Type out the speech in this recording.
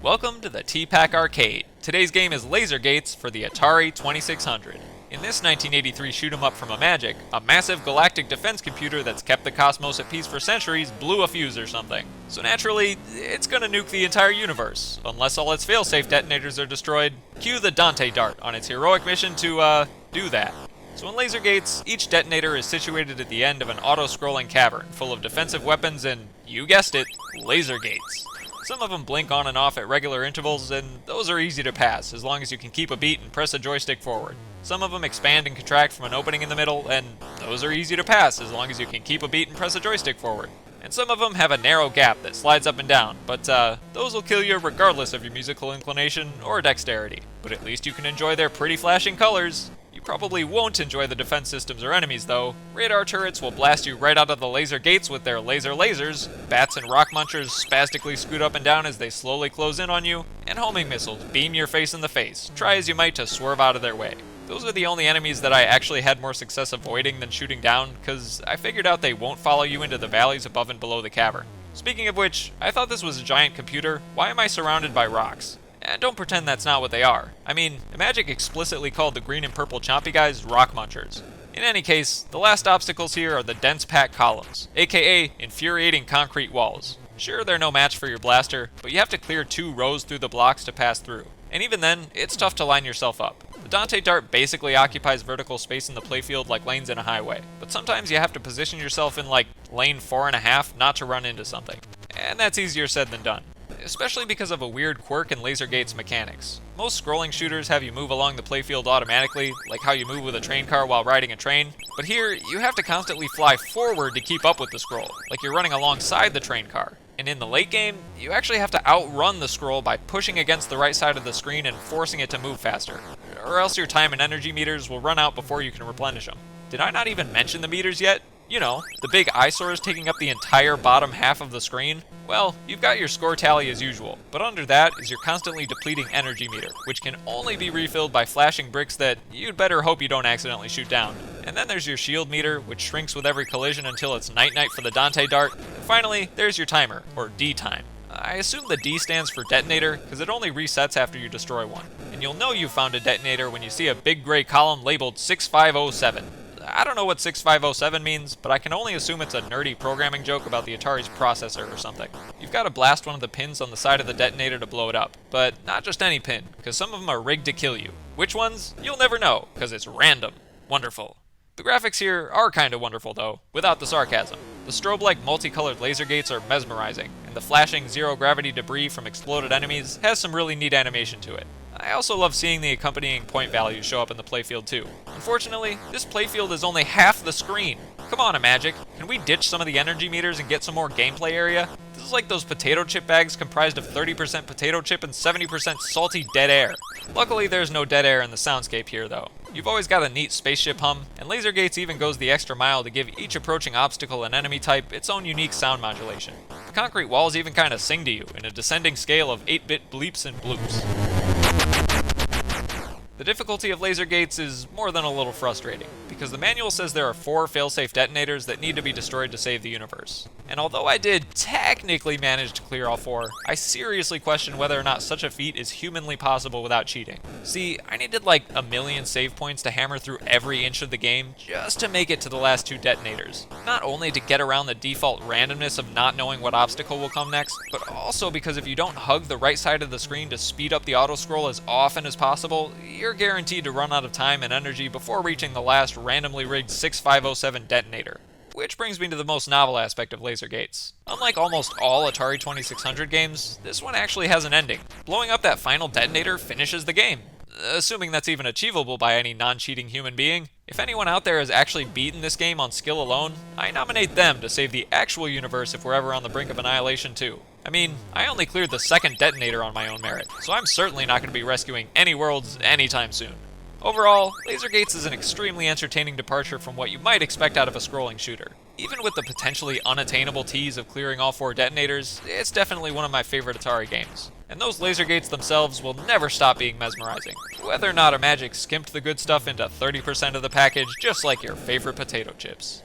Welcome to the T-Pac Arcade. Today's game is Laser Gates for the Atari 2600. In this 1983 shoot-'em up from Imagic, a massive galactic defense computer that's kept the cosmos at peace for centuries blew a fuse or something. So naturally, it's gonna nuke the entire universe, unless all its failsafe detonators are destroyed. Cue the Dante Dart on its heroic mission to, do that. So in Laser Gates, each detonator is situated at the end of an auto-scrolling cavern full of defensive weapons and, you guessed it, laser gates. Some of them blink on and off at regular intervals, and those are easy to pass, as long as you can keep a beat and press a joystick forward. Some of them expand and contract from an opening in the middle, and those are easy to pass, as long as you can keep a beat and press a joystick forward. And some of them have a narrow gap that slides up and down, but those will kill you regardless of your musical inclination or dexterity. But at least you can enjoy their pretty flashing colors. You probably won't enjoy the defense systems or enemies, though. Radar turrets will blast you right out of the laser gates with their laser lasers, bats and rock munchers spastically scoot up and down as they slowly close in on you, and homing missiles beam your face in the face, try as you might to swerve out of their way. Those are the only enemies that I actually had more success avoiding than shooting down, because I figured out they won't follow you into the valleys above and below the cavern. Speaking of which, I thought this was a giant computer. Why am I surrounded by rocks? And don't pretend that's not what they are. I mean, Imagic explicitly called the green and purple chompy guys rock munchers. In any case, the last obstacles here are the dense packed columns, aka infuriating concrete walls. Sure, they're no match for your blaster, but you have to clear 2 rows through the blocks to pass through. And even then, it's tough to line yourself up. The Dante Dart basically occupies vertical space in the playfield like lanes in a highway, but sometimes you have to position yourself in like lane 4.5 not to run into something. And that's easier said than done, especially because of a weird quirk in Laser Gates mechanics. Most scrolling shooters have you move along the playfield automatically, like how you move with a train car while riding a train, but here you have to constantly fly forward to keep up with the scroll, like you're running alongside the train car. And in the late game, you actually have to outrun the scroll by pushing against the right side of the screen and forcing it to move faster, or else your time and energy meters will run out before you can replenish them. Did I not even mention the meters yet? You know, the big eyesores taking up the entire bottom half of the screen? Well, you've got your score tally as usual, but under that is your constantly depleting energy meter, which can only be refilled by flashing bricks that you'd better hope you don't accidentally shoot down. And then there's your shield meter, which shrinks with every collision until it's night-night for the Dante Dart. And finally, there's your timer, or D time. I assume the D stands for detonator, because it only resets after you destroy one. And you'll know you found a detonator when you see a big gray column labeled 6507. I don't know what 6507 means, but I can only assume it's a nerdy programming joke about the Atari's processor or something. You've got to blast one of the pins on the side of the detonator to blow it up, but not just any pin, because some of them are rigged to kill you. Which ones? You'll never know, because it's random. Wonderful. The graphics here are kinda wonderful though, without the sarcasm. The strobe-like multicolored laser gates are mesmerizing, and the flashing zero-gravity debris from exploded enemies has some really neat animation to it. I also love seeing the accompanying point values show up in the playfield too. Unfortunately, this playfield is only half the screen. Come on, Imagic, can we ditch some of the energy meters and get some more gameplay area? This is like those potato chip bags comprised of 30% potato chip and 70% salty dead air. Luckily, there's no dead air in the soundscape here though. You've always got a neat spaceship hum, and Laser Gates even goes the extra mile to give each approaching obstacle and enemy type its own unique sound modulation. The concrete walls even kinda sing to you in a descending scale of 8-bit bleeps and bloops. The difficulty of Laser Gates is more than a little frustrating, because the manual says there are 4 failsafe detonators that need to be destroyed to save the universe. And although I did technically manage to clear all 4, I seriously question whether or not such a feat is humanly possible without cheating. See, I needed like a million save points to hammer through every inch of the game just to make it to the last 2 detonators. Not only to get around the default randomness of not knowing what obstacle will come next, but also because if you don't hug the right side of the screen to speed up the auto scroll as often as possible, you're guaranteed to run out of time and energy before reaching the last randomly rigged 6507 detonator. Which brings me to the most novel aspect of Laser Gates. Unlike almost all Atari 2600 games, this one actually has an ending. Blowing up that final detonator finishes the game. Assuming that's even achievable by any non-cheating human being. If anyone out there has actually beaten this game on skill alone, I nominate them to save the actual universe if we're ever on the brink of annihilation too. I mean, I only cleared the second detonator on my own merit, so I'm certainly not going to be rescuing any worlds anytime soon. Overall, Laser Gates is an extremely entertaining departure from what you might expect out of a scrolling shooter. Even with the potentially unattainable tease of clearing all 4 detonators, it's definitely one of my favorite Atari games. And those Laser Gates themselves will never stop being mesmerizing, whether or not Imagic skimped the good stuff into 30% of the package just like your favorite potato chips.